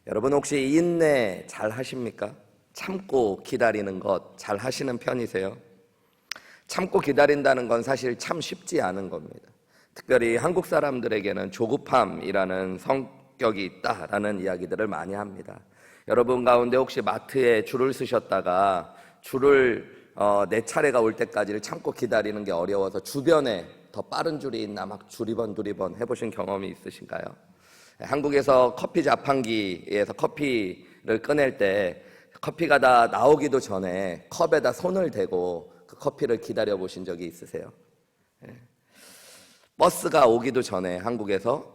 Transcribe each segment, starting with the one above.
여러분 혹시 인내 잘 하십니까? 참고 기다리는 것 잘 하시는 편이세요? 참고 기다린다는 건 사실 참 쉽지 않은 겁니다. 특별히 한국 사람들에게는 조급함이라는 성격이 있다라는 이야기들을 많이 합니다. 여러분 가운데 혹시 마트에 줄을 서셨다가 줄을 내 차례가 올 때까지를 참고 기다리는 게 어려워서 주변에 더 빠른 줄이 있나 막 두리번 해보신 경험이 있으신가요? 한국에서 커피 자판기에서 커피를 꺼낼 때 커피가 다 나오기도 전에 컵에다 손을 대고 그 커피를 기다려 보신 적이 있으세요? 버스가 오기도 전에 한국에서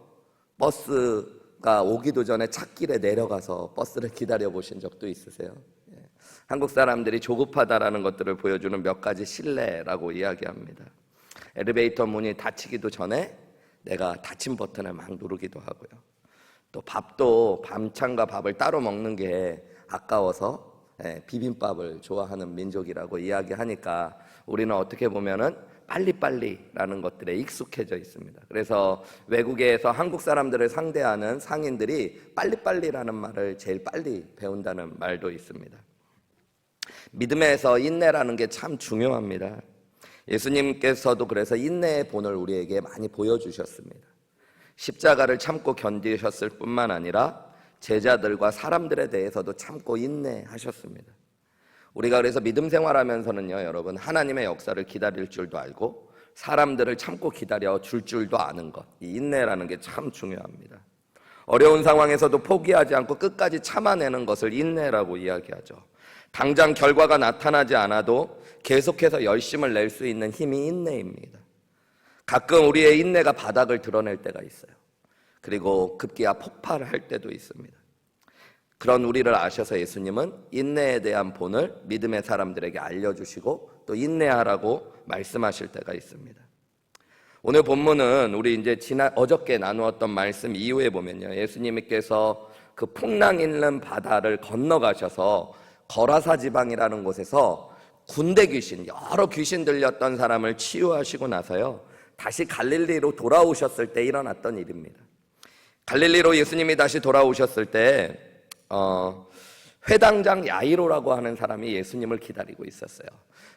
버스가 오기도 전에 찻길에 내려가서 버스를 기다려 보신 적도 있으세요? 한국 사람들이 조급하다라는 것들을 보여주는 몇 가지 신뢰라고 이야기합니다. 엘리베이터 문이 닫히기도 전에 내가 닫힌 버튼을 막 누르기도 하고요. 또 밥도 밤찬과 밥을 따로 먹는 게 아까워서 비빔밥을 좋아하는 민족이라고 이야기하니까 우리는 어떻게 보면은 빨리빨리라는 것들에 익숙해져 있습니다. 그래서 외국에서 한국 사람들을 상대하는 상인들이 빨리빨리라는 말을 제일 빨리 배운다는 말도 있습니다. 믿음에서 인내라는 게 참 중요합니다. 예수님께서도 그래서 인내의 본을 우리에게 많이 보여주셨습니다. 십자가를 참고 견디셨을 뿐만 아니라 제자들과 사람들에 대해서도 참고 인내하셨습니다. 우리가 그래서 믿음 생활하면서는요, 여러분, 하나님의 역사를 기다릴 줄도 알고 사람들을 참고 기다려 줄 줄도 아는 것, 이 인내라는 게 참 중요합니다. 어려운 상황에서도 포기하지 않고 끝까지 참아내는 것을 인내라고 이야기하죠. 당장 결과가 나타나지 않아도 계속해서 열심을 낼 수 있는 힘이 인내입니다. 가끔 우리의 인내가 바닥을 드러낼 때가 있어요. 그리고 급기야 폭발할 때도 있습니다. 그런 우리를 아셔서 예수님은 인내에 대한 본을 믿음의 사람들에게 알려주시고 또 인내하라고 말씀하실 때가 있습니다. 오늘 본문은 우리 이제 어저께 나누었던 말씀 이후에 보면요, 예수님께서 그 풍랑 있는 바다를 건너가셔서 거라사 지방이라는 곳에서 군대 귀신, 여러 귀신 들렸던 사람을 치유하시고 나서요, 다시 갈릴리로 돌아오셨을 때 일어났던 일입니다. 갈릴리로 예수님이 다시 돌아오셨을 때 회당장 야이로라고 하는 사람이 예수님을 기다리고 있었어요.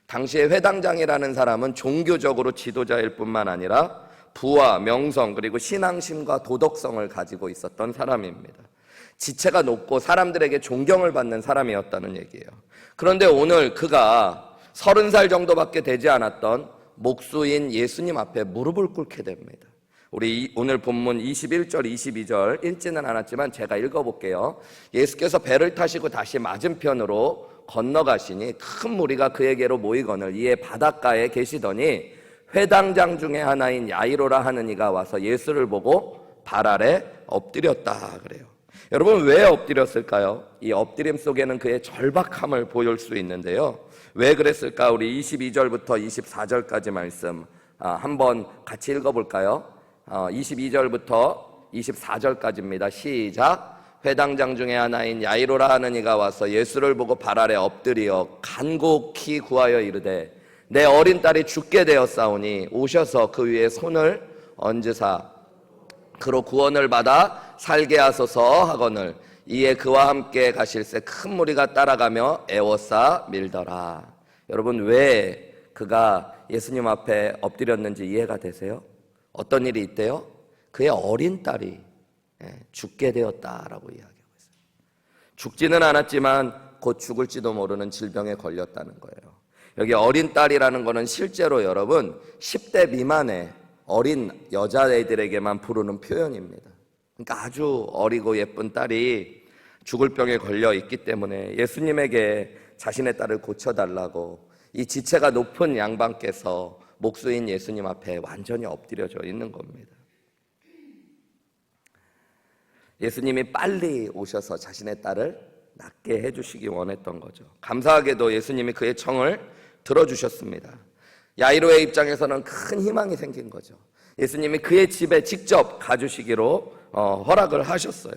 당시에 회당장이라는 사람은 종교적으로 지도자일 뿐만 아니라 부와 명성 그리고 신앙심과 도덕성을 가지고 있었던 사람입니다. 지체가 높고 사람들에게 존경을 받는 사람이었다는 얘기예요. 그런데 오늘 그가 30살 정도밖에 되지 않았던 목수인 예수님 앞에 무릎을 꿇게 됩니다. 우리 오늘 본문 21절, 22절 읽지는 않았지만 제가 읽어볼게요. 예수께서 배를 타시고 다시 맞은편으로 건너가시니 큰 무리가 그에게로 모이거늘 이에 바닷가에 계시더니 회당장 중에 하나인 야이로라 하는 이가 와서 예수를 보고 발 아래 엎드렸다 그래요. 여러분 왜 엎드렸을까요? 이 엎드림 속에는 그의 절박함을 보일 수 있는데요. 왜 그랬을까? 우리 22절부터 24절까지 말씀 한번 같이 읽어볼까요? 22절부터 24절까지입니다. 시작. 회당장 중에 하나인 야이로라 하는 이가 와서 예수를 보고 발 아래 엎드려 간곡히 구하여 이르되 내 어린 딸이 죽게 되었사오니 오셔서 그 위에 손을 얹으사 그로 구원을 받아 살게 하소서 하거늘 이에 그와 함께 가실새 큰 무리가 따라가며 애워싸 밀더라. 여러분 왜 그가 예수님 앞에 엎드렸는지 이해가 되세요? 어떤 일이 있대요? 그의 어린 딸이 죽게 되었다라고 이야기하고 있어요. 죽지는 않았지만 곧 죽을지도 모르는 질병에 걸렸다는 거예요. 여기 어린 딸이라는 거는 실제로 여러분 10대 미만의 어린 여자애들에게만 부르는 표현입니다. 그러니까 아주 어리고 예쁜 딸이 죽을 병에 걸려 있기 때문에 예수님에게 자신의 딸을 고쳐달라고 이 지체가 높은 양반께서 목수인 예수님 앞에 완전히 엎드려져 있는 겁니다. 예수님이 빨리 오셔서 자신의 딸을 낫게 해주시기 원했던 거죠. 감사하게도 예수님이 그의 청을 들어주셨습니다. 야이로의 입장에서는 큰 희망이 생긴 거죠. 예수님이 그의 집에 직접 가주시기로 허락을 하셨어요.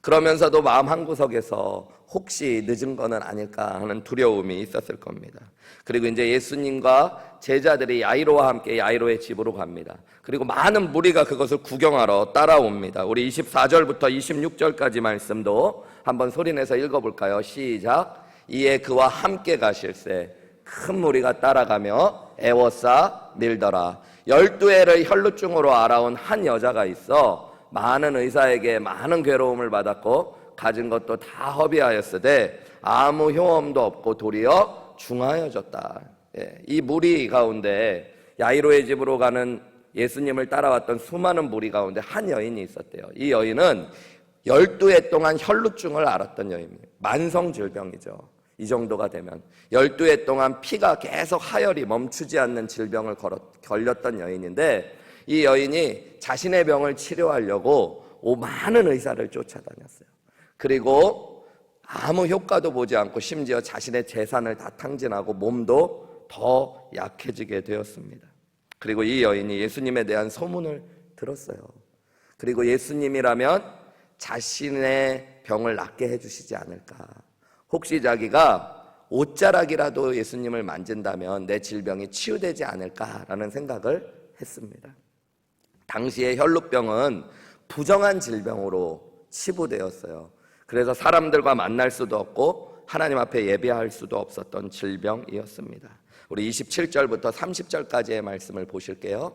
그러면서도 마음 한구석에서 혹시 늦은 거는 아닐까 하는 두려움이 있었을 겁니다. 그리고 이제 예수님과 제자들이 야이로와 함께 야이로의 집으로 갑니다. 그리고 많은 무리가 그것을 구경하러 따라옵니다. 우리 24절부터 26절까지 말씀도 한번 소리내서 읽어볼까요? 시작. 이에 그와 함께 가실새 큰 무리가 따라가며 애워싸 밀더라. 12해를 혈루증으로 알아온 한 여자가 있어 많은 의사에게 많은 괴로움을 받았고 가진 것도 다 허비하였으되 아무 효험도 없고 도리어 중하여졌다. 이 무리 가운데 야이로의 집으로 가는 예수님을 따라왔던 수많은 무리 가운데 한 여인이 있었대요. 이 여인은 12해 동안 혈루증을 앓았던 여인입니다. 만성질병이죠. 이 정도가 되면 12해 동안 피가 계속 하열이 멈추지 않는 질병을 걸렸던 여인인데, 이 여인이 자신의 병을 치료하려고 많은 의사를 쫓아다녔어요. 그리고 아무 효과도 보지 않고 심지어 자신의 재산을 다 탕진하고 몸도 더 약해지게 되었습니다. 그리고 이 여인이 예수님에 대한 소문을 들었어요. 그리고 예수님이라면 자신의 병을 낫게 해주시지 않을까, 혹시 자기가 옷자락이라도 예수님을 만진다면 내 질병이 치유되지 않을까라는 생각을 했습니다. 당시에 혈루병은 부정한 질병으로 치부되었어요. 그래서 사람들과 만날 수도 없고 하나님 앞에 예배할 수도 없었던 질병이었습니다. 우리 27절부터 30절까지의 말씀을 보실게요.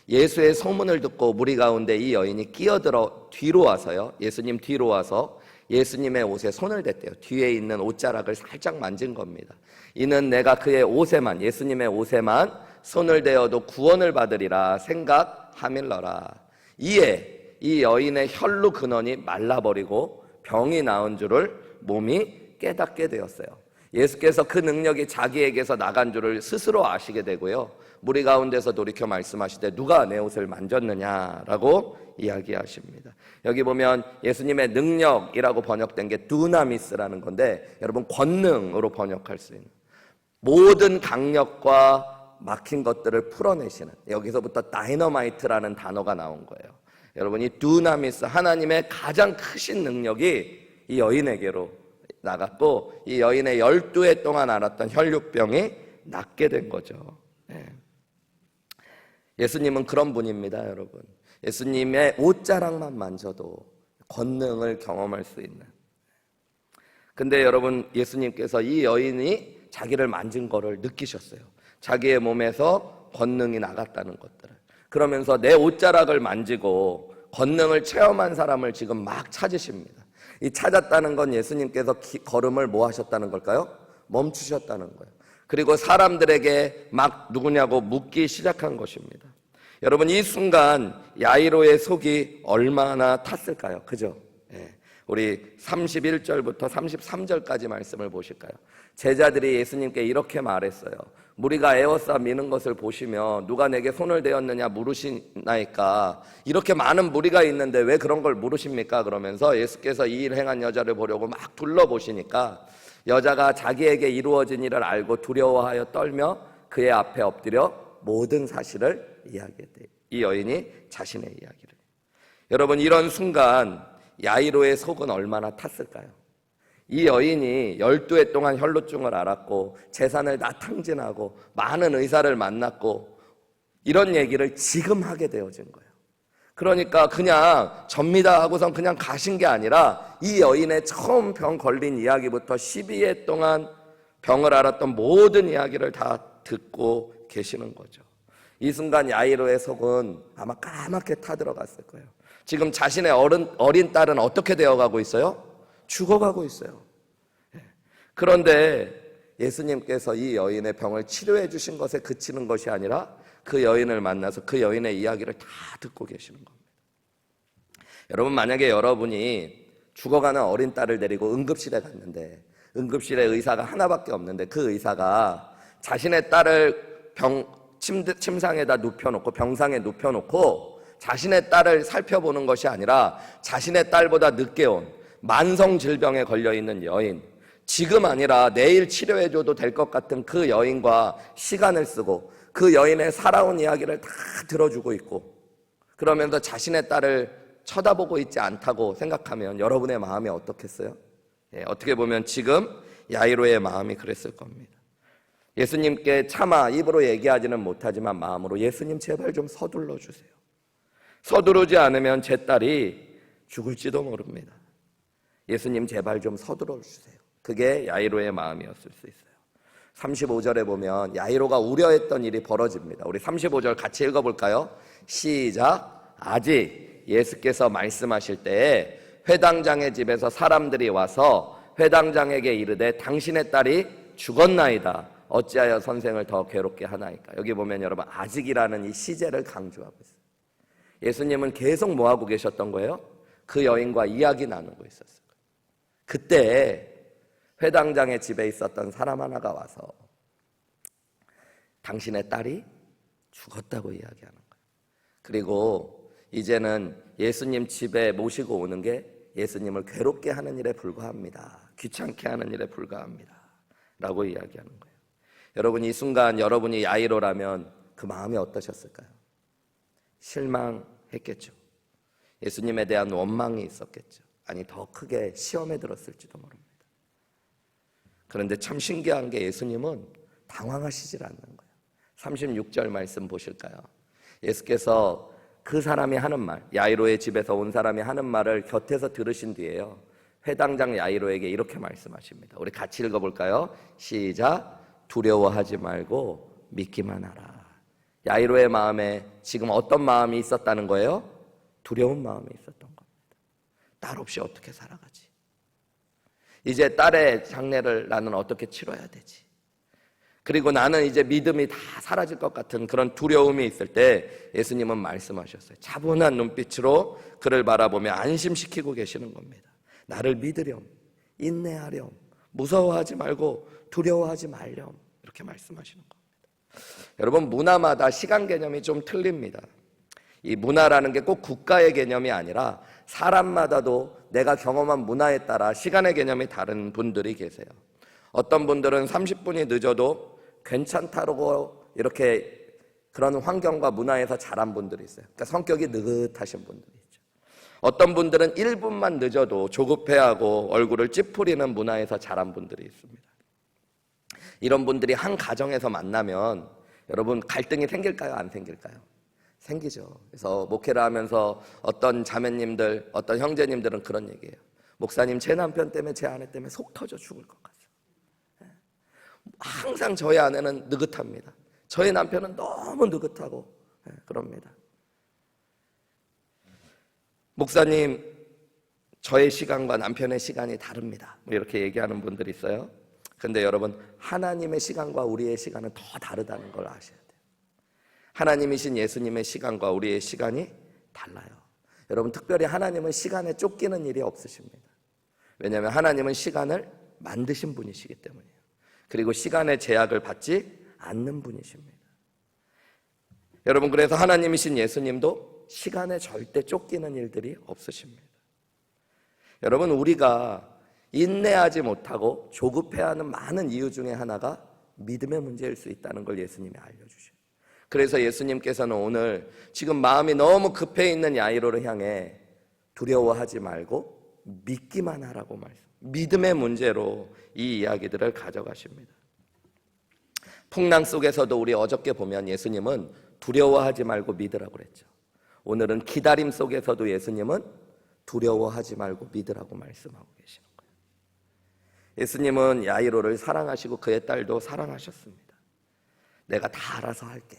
예수의 소문을 듣고 무리 가운데 이 여인이 끼어들어 뒤로 와서요, 예수님 뒤로 와서 예수님의 옷에 손을 댔대요. 뒤에 있는 옷자락을 살짝 만진 겁니다. 이는 내가 그의 옷에만, 예수님의 옷에만 손을 대어도 구원을 받으리라 생각하밀러라. 이에 이 여인의 혈루 근원이 말라버리고 병이 나은 줄을 몸이 깨닫게 되었어요. 예수께서 그 능력이 자기에게서 나간 줄을 스스로 아시게 되고요, 무리 가운데서 돌이켜 말씀하시되 누가 내 옷을 만졌느냐라고 이야기하십니다. 여기 보면 예수님의 능력이라고 번역된 게 두나미스라는 건데, 여러분 권능으로 번역할 수 있는, 모든 강력과 막힌 것들을 풀어내시는, 여기서부터 다이너마이트라는 단어가 나온 거예요. 여러분, 이 두나미스, 하나님의 가장 크신 능력이 이 여인에게로 나갔고, 이 여인의 12해 동안 앓았던 혈류병이 낫게 된 거죠. 예수님은 그런 분입니다, 여러분. 예수님의 옷자락만 만져도 권능을 경험할 수 있는. 근데 여러분, 예수님께서 이 여인이 자기를 만진 거를 느끼셨어요. 자기의 몸에서 권능이 나갔다는 것들을. 그러면서 내 옷자락을 만지고 권능을 체험한 사람을 지금 막 찾으십니다. 이 찾았다는 건 예수님께서 걸음을 뭐 하셨다는 걸까요? 멈추셨다는 거예요. 그리고 사람들에게 막 누구냐고 묻기 시작한 것입니다. 여러분, 이 순간 야이로의 속이 얼마나 탔을까요? 그죠? 우리 31절부터 33절까지 말씀을 보실까요? 제자들이 예수님께 이렇게 말했어요. 무리가 에워싸 미는 것을 보시며 누가 내게 손을 대었느냐 물으시나이까. 이렇게 많은 무리가 있는데 왜 그런 걸 물으십니까? 그러면서 예수께서 이 일 행한 여자를 보려고 막 둘러보시니까 여자가 자기에게 이루어진 일을 알고 두려워하여 떨며 그의 앞에 엎드려 모든 사실을 이야기했대요. 이 여인이 자신의 이야기를. 여러분, 이런 순간 야이로의 속은 얼마나 탔을까요? 이 여인이 12해 동안 혈루증을 앓았고 재산을 다 탕진하고 많은 의사를 만났고 이런 얘기를 지금 하게 되어진 거예요. 그러니까 그냥 접니다 하고선 그냥 가신 게 아니라 이 여인의 처음 병 걸린 이야기부터 12해 동안 병을 앓았던 모든 이야기를 다 듣고 계시는 거죠. 이 순간 야이로의 속은 아마 까맣게 타들어갔을 거예요. 지금 자신의 어린 딸은 어떻게 되어가고 있어요? 죽어가고 있어요. 그런데 예수님께서 이 여인의 병을 치료해 주신 것에 그치는 것이 아니라 그 여인을 만나서 그 여인의 이야기를 다 듣고 계시는 겁니다. 여러분, 만약에 여러분이 죽어가는 어린 딸을 데리고 응급실에 갔는데 응급실에 의사가 하나밖에 없는데 그 의사가 자신의 딸을 침상에다 눕혀놓고 병상에 눕혀놓고 자신의 딸을 살펴보는 것이 아니라 자신의 딸보다 늦게 온 만성 질병에 걸려있는 여인, 지금 아니라 내일 치료해줘도 될 것 같은 그 여인과 시간을 쓰고 그 여인의 살아온 이야기를 다 들어주고 있고, 그러면서 자신의 딸을 쳐다보고 있지 않다고 생각하면 여러분의 마음이 어떻겠어요? 어떻게 보면 지금 야이로의 마음이 그랬을 겁니다. 예수님께 차마 입으로 얘기하지는 못하지만 마음으로 예수님 제발 좀 서둘러 주세요. 서두르지 않으면 제 딸이 죽을지도 모릅니다. 예수님 제발 좀 서둘러 주세요. 그게 야이로의 마음이었을 수 있어요. 35절에 보면 야이로가 우려했던 일이 벌어집니다. 우리 35절 같이 읽어볼까요? 시작. 아직 예수께서 말씀하실 때에 회당장의 집에서 사람들이 와서 회당장에게 이르되 당신의 딸이 죽었나이다. 어찌하여 선생을 더 괴롭게 하나이까. 여기 보면 여러분 아직이라는 이 시제를 강조하고 있어요. 예수님은 계속 뭐하고 계셨던 거예요? 그 여인과 이야기 나누고 있었어요. 그때 회당장의 집에 있었던 사람 하나가 와서 당신의 딸이 죽었다고 이야기하는 거예요. 그리고 이제는 예수님 집에 모시고 오는 게 예수님을 괴롭게 하는 일에 불과합니다. 귀찮게 하는 일에 불과합니다. 라고 이야기하는 거예요. 여러분 이 순간 여러분이 야이로라면 그 마음이 어떠셨을까요? 실망했겠죠. 예수님에 대한 원망이 있었겠죠. 아니 더 크게 시험에 들었을지도 모릅니다. 그런데 참 신기한 게 예수님은 당황하시질 않는 거예요. 36절 말씀 보실까요? 예수께서 그 사람이 하는 말, 야이로의 집에서 온 사람이 하는 말을 곁에서 들으신 뒤에요, 회당장 야이로에게 이렇게 말씀하십니다. 우리 같이 읽어볼까요? 시작. 두려워하지 말고 믿기만 하라. 야이로의 마음에 지금 어떤 마음이 있었다는 거예요? 두려운 마음이 있었던 겁니다. 딸 없이 어떻게 살아가지? 이제 딸의 장례를 나는 어떻게 치러야 되지? 그리고 나는 이제 믿음이 다 사라질 것 같은 그런 두려움이 있을 때 예수님은 말씀하셨어요. 차분한 눈빛으로 그를 바라보며 안심시키고 계시는 겁니다. 나를 믿으렴, 인내하렴, 무서워하지 말고 두려워하지 말렴, 이렇게 말씀하시는 겁니다. 여러분 문화마다 시간 개념이 좀 틀립니다. 이 문화라는 게 꼭 국가의 개념이 아니라 사람마다도 내가 경험한 문화에 따라 시간의 개념이 다른 분들이 계세요. 어떤 분들은 30분이 늦어도 괜찮다고 이렇게 그런 환경과 문화에서 자란 분들이 있어요. 그러니까 성격이 느긋하신 분들이 있죠. 어떤 분들은 1분만 늦어도 조급해하고 얼굴을 찌푸리는 문화에서 자란 분들이 있습니다. 이런 분들이 한 가정에서 만나면 여러분 갈등이 생길까요? 안 생길까요? 생기죠. 그래서 목회를 하면서 어떤 자매님들, 어떤 형제님들은 그런 얘기예요. 목사님, 제 남편 때문에, 제 아내 때문에 속 터져 죽을 것 같아요. 항상 저희 아내는 느긋합니다. 저희 남편은 너무 느긋하고 그럽니다. 목사님, 저의 시간과 남편의 시간이 다릅니다. 이렇게 얘기하는 분들이 있어요. 근데 여러분 하나님의 시간과 우리의 시간은 더 다르다는 걸 아셔야 돼요. 하나님이신 예수님의 시간과 우리의 시간이 달라요. 여러분 특별히 하나님은 시간에 쫓기는 일이 없으십니다. 왜냐하면 하나님은 시간을 만드신 분이시기 때문이에요. 그리고 시간의 제약을 받지 않는 분이십니다. 여러분 그래서 하나님이신 예수님도 시간에 절대 쫓기는 일들이 없으십니다. 여러분 우리가 인내하지 못하고 조급해하는 많은 이유 중에 하나가 믿음의 문제일 수 있다는 걸 예수님이 알려주셔요. 그래서 예수님께서는 오늘 지금 마음이 너무 급해 있는 야이로를 향해 두려워하지 말고 믿기만 하라고 말씀. 믿음의 문제로 이 이야기들을 가져가십니다. 풍랑 속에서도 우리 어저께 보면 예수님은 두려워하지 말고 믿으라고 그랬죠. 오늘은 기다림 속에서도 예수님은 두려워하지 말고 믿으라고 말씀하고 계시는 거예요. 예수님은 야이로를 사랑하시고 그의 딸도 사랑하셨습니다. 내가 다 알아서 할게.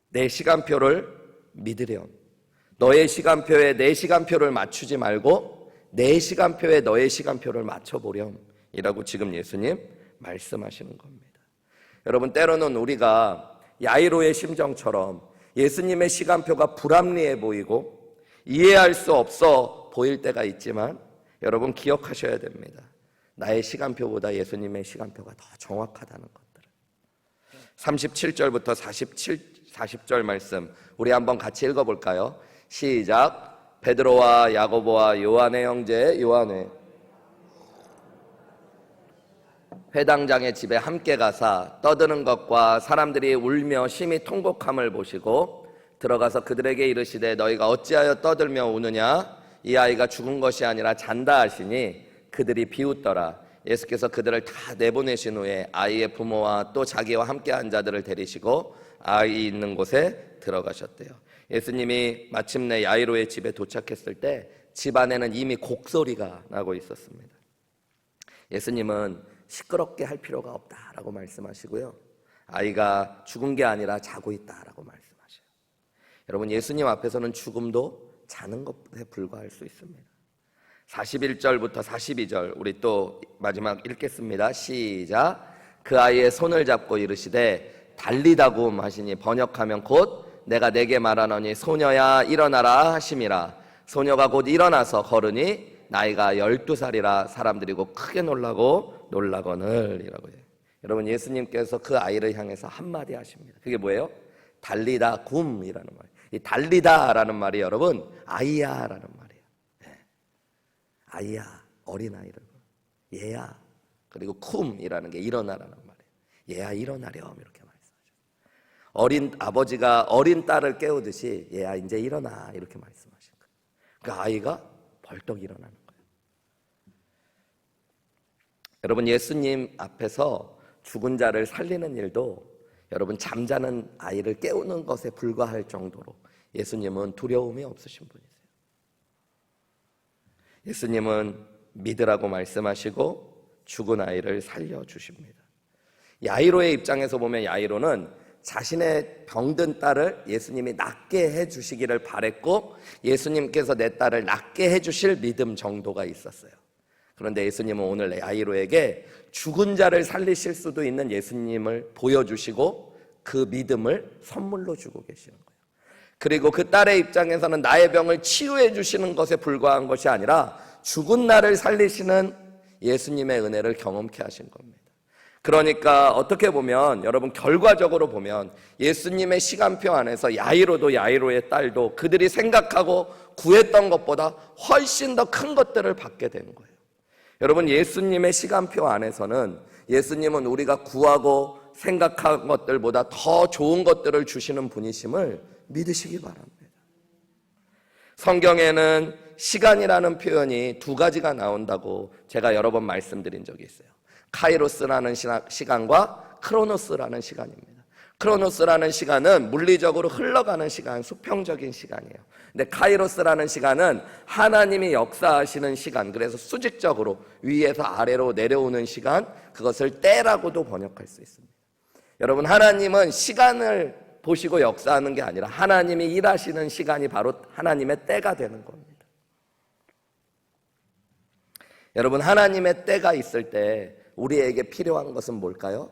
내 시간표를 믿으렴. 너의 시간표에 내 시간표를 맞추지 말고 내 시간표에 너의 시간표를 맞춰보렴 이라고 지금 예수님 말씀하시는 겁니다. 여러분 때로는 우리가 야이로의 심정처럼 예수님의 시간표가 불합리해 보이고 이해할 수 없어 보일 때가 있지만 여러분 기억하셔야 됩니다. 나의 시간표보다 예수님의 시간표가 더 정확하다는 것들을. 37절부터 40절 말씀 우리 한번 같이 읽어볼까요? 시작. 베드로와 야고보와 요한의 형제 요한의 회당장의 집에 함께 가사 떠드는 것과 사람들이 울며 심히 통곡함을 보시고 들어가서 그들에게 이르시되 너희가 어찌하여 떠들며 우느냐 이 아이가 죽은 것이 아니라 잔다 하시니 그들이 비웃더라. 예수께서 그들을 다 내보내신 후에 아이의 부모와 또 자기와 함께 한 자들을 데리시고 아이 있는 곳에 들어가셨대요. 예수님이 마침내 야이로의 집에 도착했을 때 집 안에는 이미 곡소리가 나고 있었습니다. 예수님은 시끄럽게 할 필요가 없다라고 말씀하시고요, 아이가 죽은 게 아니라 자고 있다라고 말씀하셔요. 여러분, 예수님 앞에서는 죽음도 자는 것에 불과할 수 있습니다. 41절부터 42절 우리 또 마지막 읽겠습니다. 시작. 그 아이의 손을 잡고 이르시되 달리다굼 하시니 번역하면 곧 내가 내게 말하노니 소녀야 일어나라 하심이라. 소녀가 곧 일어나서 걸으니 나이가 12살이라 사람들이 곧 크게 놀라거늘 이라고 해요. 여러분, 예수님께서 그 아이를 향해서 한마디 하십니다. 그게 뭐예요? 달리다 굼이라는 말이에요. 이 달리다라는 말이 여러분 아이야라는 말이에요. 네. 아이야, 어린아이를, 얘야, 그리고 쿰이라는 게 일어나라는 말이에요. 얘야 일어나렴 이렇게 말씀하죠. 어린 아버지가 어린 딸을 깨우듯이 얘야 이제 일어나 이렇게 말씀하신 거예요. 그 아이가 벌떡 일어나는 거예요. 여러분, 예수님 앞에서 죽은 자를 살리는 일도 여러분 잠자는 아이를 깨우는 것에 불과할 정도로 예수님은 두려움이 없으신 분이세요. 예수님은 믿으라고 말씀하시고 죽은 아이를 살려주십니다. 야이로의 입장에서 보면 야이로는 자신의 병든 딸을 예수님이 낫게 해주시기를 바랬고 예수님께서 내 딸을 낫게 해주실 믿음 정도가 있었어요. 그런데 예수님은 오늘 야이로에게 죽은 자를 살리실 수도 있는 예수님을 보여주시고 그 믿음을 선물로 주고 계시는 거예요. 그리고 그 딸의 입장에서는 나의 병을 치유해 주시는 것에 불과한 것이 아니라 죽은 나를 살리시는 예수님의 은혜를 경험케 하신 겁니다. 그러니까 어떻게 보면 여러분 결과적으로 보면 예수님의 시간표 안에서 야이로도 야이로의 딸도 그들이 생각하고 구했던 것보다 훨씬 더 큰 것들을 받게 되는 거예요. 여러분, 예수님의 시간표 안에서는 예수님은 우리가 구하고 생각한 것들보다 더 좋은 것들을 주시는 분이심을 믿으시기 바랍니다. 성경에는 시간이라는 표현이 두 가지가 나온다고 제가 여러 번 말씀드린 적이 있어요. 카이로스라는 시간과 크로노스라는 시간입니다. 크로노스라는 시간은 물리적으로 흘러가는 시간, 수평적인 시간이에요. 근데 카이로스라는 시간은 하나님이 역사하시는 시간, 그래서 수직적으로 위에서 아래로 내려오는 시간, 그것을 때라고도 번역할 수 있습니다. 여러분, 하나님은 시간을 보시고 역사하는 게 아니라 하나님이 일하시는 시간이 바로 하나님의 때가 되는 겁니다. 여러분, 하나님의 때가 있을 때 우리에게 필요한 것은 뭘까요?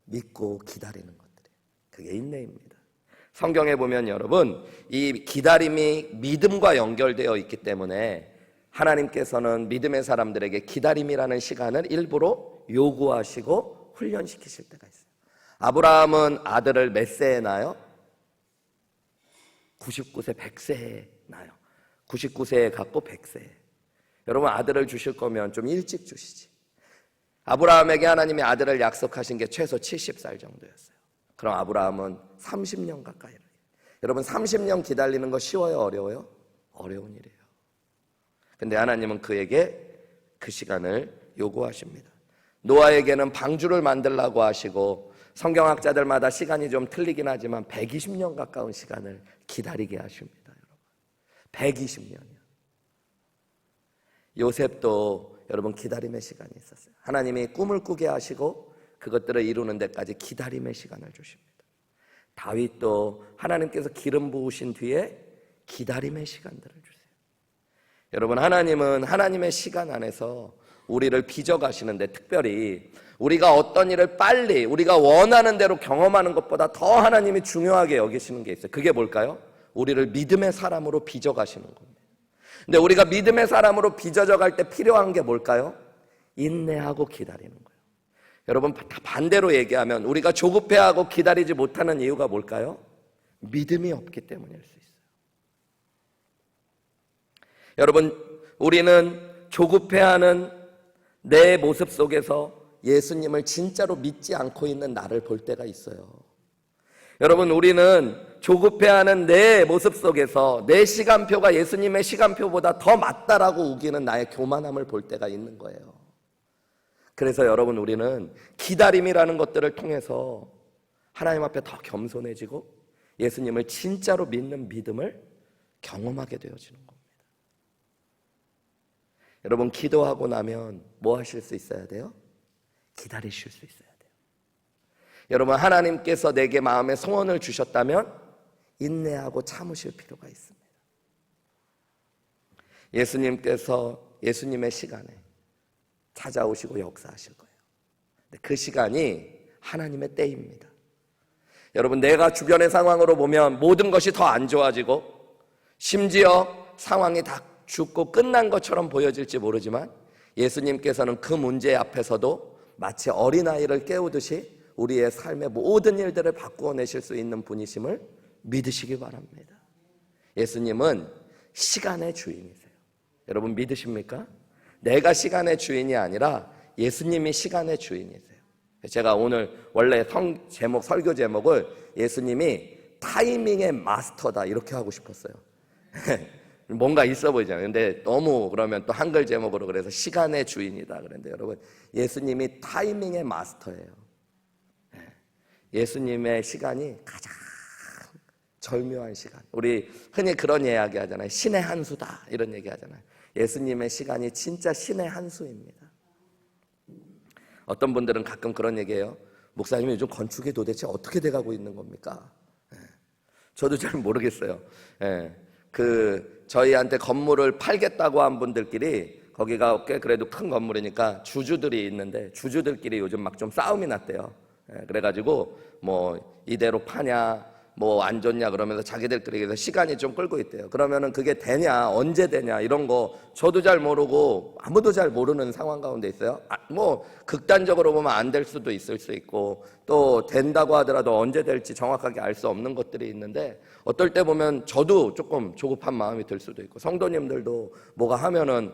믿고 기다리는 것들이에요. 그게 인내입니다. 성경에 보면 여러분, 이 기다림이 믿음과 연결되어 있기 때문에 하나님께서는 믿음의 사람들에게 기다림이라는 시간을 일부러 요구하시고 훈련시키실 때가 있어요. 아브라함은 아들을 몇 세에 낳아요? 99세, 100세에 낳아요. 99세에 갖고 100세에. 여러분, 아들을 주실 거면 좀 일찍 주시지. 아브라함에게 하나님이 아들을 약속하신 게 최소 70살 정도였어요. 그럼 아브라함은 30년 가까이. 여러분, 30년 기다리는 거 쉬워요, 어려워요? 어려운 일이에요. 근데 하나님은 그에게 그 시간을 요구하십니다. 노아에게는 방주를 만들라고 하시고 성경학자들마다 시간이 좀 틀리긴 하지만 120년 가까운 시간을 기다리게 하십니다. 여러분, 120년이요. 요셉도 여러분 기다림의 시간이 있었어요. 하나님이 꿈을 꾸게 하시고 그것들을 이루는 데까지 기다림의 시간을 주십니다. 다윗도 하나님께서 기름 부으신 뒤에 기다림의 시간들을 주세요. 여러분, 하나님은 하나님의 시간 안에서 우리를 빚어가시는데, 특별히 우리가 어떤 일을 빨리 우리가 원하는 대로 경험하는 것보다 더 하나님이 중요하게 여기시는 게 있어요. 그게 뭘까요? 우리를 믿음의 사람으로 빚어가시는 겁니다. 근데 우리가 믿음의 사람으로 빚어져 갈 때 필요한 게 뭘까요? 인내하고 기다리는 거예요. 여러분, 반대로 얘기하면 우리가 조급해하고 기다리지 못하는 이유가 뭘까요? 믿음이 없기 때문일 수 있어요. 여러분, 우리는 조급해하는 내 모습 속에서 예수님을 진짜로 믿지 않고 있는 나를 볼 때가 있어요. 여러분, 우리는 조급해하는 내 모습 속에서 내 시간표가 예수님의 시간표보다 더 맞다라고 우기는 나의 교만함을 볼 때가 있는 거예요. 그래서 여러분, 우리는 기다림이라는 것들을 통해서 하나님 앞에 더 겸손해지고 예수님을 진짜로 믿는 믿음을 경험하게 되어지는 겁니다. 여러분, 기도하고 나면 뭐 하실 수 있어야 돼요? 기다리실 수 있어야 돼요. 여러분, 하나님께서 내게 마음의 소원을 주셨다면 인내하고 참으실 필요가 있습니다. 예수님께서 예수님의 시간에 찾아오시고 역사하실 거예요. 그 시간이 하나님의 때입니다. 여러분, 내가 주변의 상황으로 보면 모든 것이 더 안 좋아지고 심지어 상황이 다 죽고 끝난 것처럼 보여질지 모르지만 예수님께서는 그 문제 앞에서도 마치 어린아이를 깨우듯이 우리의 삶의 모든 일들을 바꾸어내실 수 있는 분이심을 믿으시기 바랍니다. 예수님은 시간의 주인이세요. 여러분, 믿으십니까? 내가 시간의 주인이 아니라 예수님이 시간의 주인이세요. 제가 오늘 원래 설교 제목을 예수님이 타이밍의 마스터다 이렇게 하고 싶었어요. 뭔가 있어 보이잖아요. 근데 너무 그러면 또 한글 제목으로 그래서 시간의 주인이다 그랬는데, 여러분, 예수님이 타이밍의 마스터예요. 예수님의 시간이 가장 절묘한 시간. 우리 흔히 그런 이야기 하잖아요. 신의 한 수다 이런 얘기 하잖아요. 예수님의 시간이 진짜 신의 한 수입니다. 어떤 분들은 가끔 그런 얘기해요. 목사님이 요즘 건축이 도대체 어떻게 돼가고 있는 겁니까? 저도 잘 모르겠어요. 저희한테 건물을 팔겠다고 한 분들끼리, 거기가 꽤 그래도 큰 건물이니까 주주들이 있는데 주주들끼리 요즘 막 좀 싸움이 났대요. 그래가지고 뭐 이대로 파냐 뭐 안 좋냐 그러면서 자기들끼리 시간이 좀 끌고 있대요. 그러면은 그게 되냐, 언제 되냐 이런 거 저도 잘 모르고 아무도 잘 모르는 상황 가운데 있어요. 뭐 극단적으로 보면 안 될 수도 있을 수 있고, 또 된다고 하더라도 언제 될지 정확하게 알 수 없는 것들이 있는데, 어떨 때 보면 저도 조금 조급한 마음이 들 수도 있고, 성도님들도 뭐가 하면은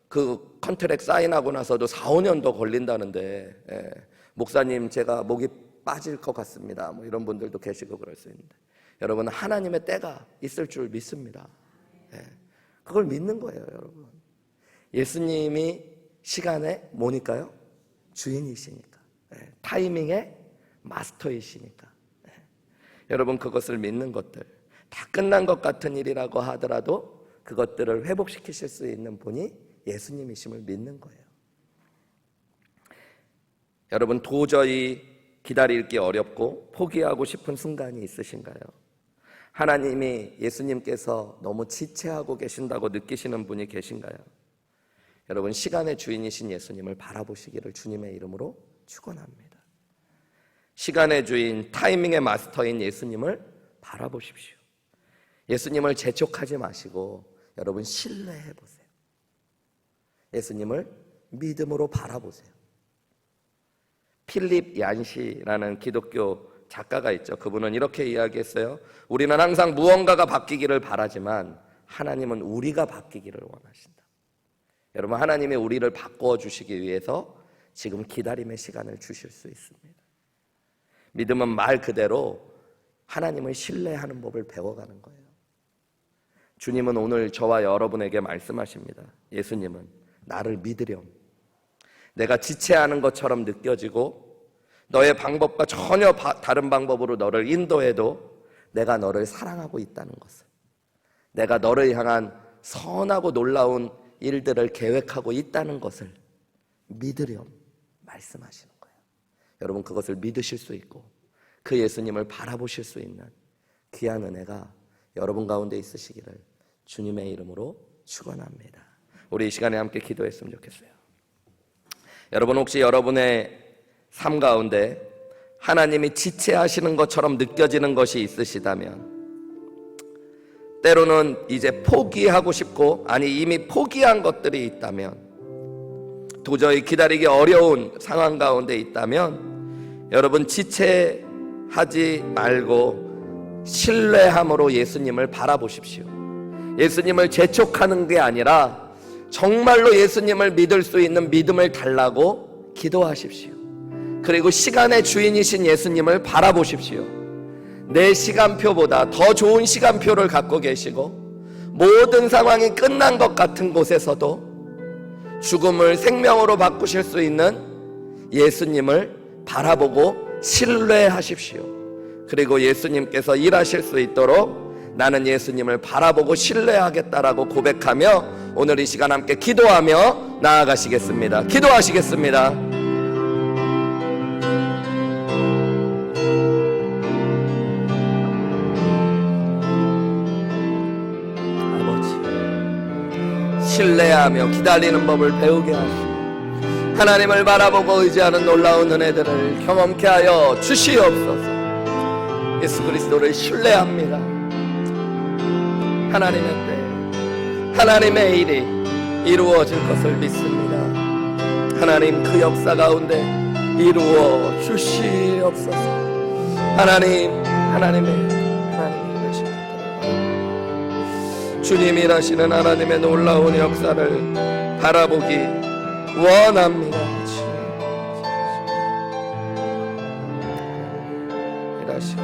그 컨트랙 사인하고 나서도 4, 5년 더 걸린다는데, 목사님 제가 목이 빠질 것 같습니다, 뭐 이런 분들도 계시고 그럴 수 있는데, 여러분, 하나님의 때가 있을 줄 믿습니다. 그걸 믿는 거예요. 여러분, 예수님이 시간의 뭐니까요? 주인이시니까, 타이밍의 마스터이시니까, 여러분, 그것을 믿는 것들, 다 끝난 것 같은 일이라고 하더라도 그것들을 회복시키실 수 있는 분이 예수님이심을 믿는 거예요. 여러분, 도저히 기다리기 어렵고 포기하고 싶은 순간이 있으신가요? 하나님이, 예수님께서 너무 지체하고 계신다고 느끼시는 분이 계신가요? 여러분, 시간의 주인이신 예수님을 바라보시기를 주님의 이름으로 축원합니다. 시간의 주인, 타이밍의 마스터인 예수님을 바라보십시오. 예수님을 재촉하지 마시고 여러분, 신뢰해 보세요. 예수님을 믿음으로 바라보세요. 필립 얀시라는 기독교 작가가 있죠. 그분은 이렇게 이야기했어요. 우리는 항상 무언가가 바뀌기를 바라지만 하나님은 우리가 바뀌기를 원하신다. 여러분, 하나님이 우리를 바꾸어 주시기 위해서 지금 기다림의 시간을 주실 수 있습니다. 믿음은 말 그대로 하나님을 신뢰하는 법을 배워가는 거예요. 주님은 오늘 저와 여러분에게 말씀하십니다. 예수님은 나를 믿으렴. 내가 지체하는 것처럼 느껴지고 너의 방법과 전혀 다른 방법으로 너를 인도해도 내가 너를 사랑하고 있다는 것을, 내가 너를 향한 선하고 놀라운 일들을 계획하고 있다는 것을 믿으렴 말씀하시는 거예요. 여러분, 그것을 믿으실 수 있고 그 예수님을 바라보실 수 있는 귀한 은혜가 여러분 가운데 있으시기를 주님의 이름으로 축원합니다. 우리 이 시간에 함께 기도했으면 좋겠어요. 여러분, 혹시 여러분의 삶 가운데 하나님이 지체하시는 것처럼 느껴지는 것이 있으시다면, 때로는 이제 포기하고 싶고, 아니 이미 포기한 것들이 있다면, 도저히 기다리기 어려운 상황 가운데 있다면, 여러분, 지체하지 말고 신뢰함으로 예수님을 바라보십시오. 예수님을 재촉하는 게 아니라 정말로 예수님을 믿을 수 있는 믿음을 달라고 기도하십시오. 그리고 시간의 주인이신 예수님을 바라보십시오. 내 시간표보다 더 좋은 시간표를 갖고 계시고 모든 상황이 끝난 것 같은 곳에서도 죽음을 생명으로 바꾸실 수 있는 예수님을 바라보고 신뢰하십시오. 그리고 예수님께서 일하실 수 있도록 나는 예수님을 바라보고 신뢰하겠다라고 고백하며 오늘 이 시간 함께 기도하며 나아가시겠습니다. 기도하시겠습니다. 아버지, 신뢰하며 기다리는 법을 배우게 하시고 하나님을 바라보고 의지하는 놀라운 은혜들을 경험케 하여 주시옵소서. 예수 그리스도를 신뢰합니다. 하나님의 때, 하나님의 일이 이루어질 것을 믿습니다. 하나님 그 역사 가운데 이루어 주시옵소서. 하나님의 일하시는 주님 일하시는 하나님의 놀라운 역사를 바라보기 원합니다. 일하시고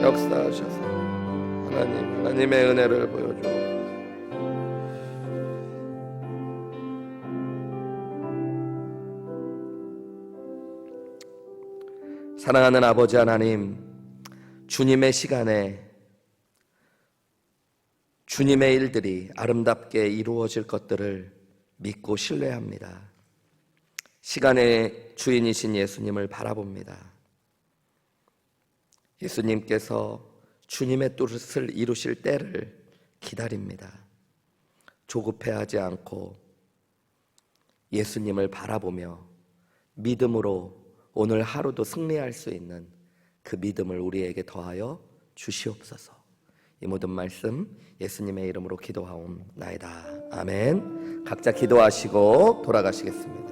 역사하셔서 하나님의 은혜를 보여줘. 사랑하는 아버지 하나님, 주님의 시간에 주님의 일들이 아름답게 이루어질 것들을 믿고 신뢰합니다. 시간의 주인이신 예수님을 바라봅니다. 예수님께서 주님의 뜻을 이루실 때를 기다립니다. 조급해하지 않고 예수님을 바라보며 믿음으로 오늘 하루도 승리할 수 있는 그 믿음을 우리에게 더하여 주시옵소서. 이 모든 말씀 예수님의 이름으로 기도하옵나이다. 아멘. 각자 기도하시고 돌아가시겠습니다.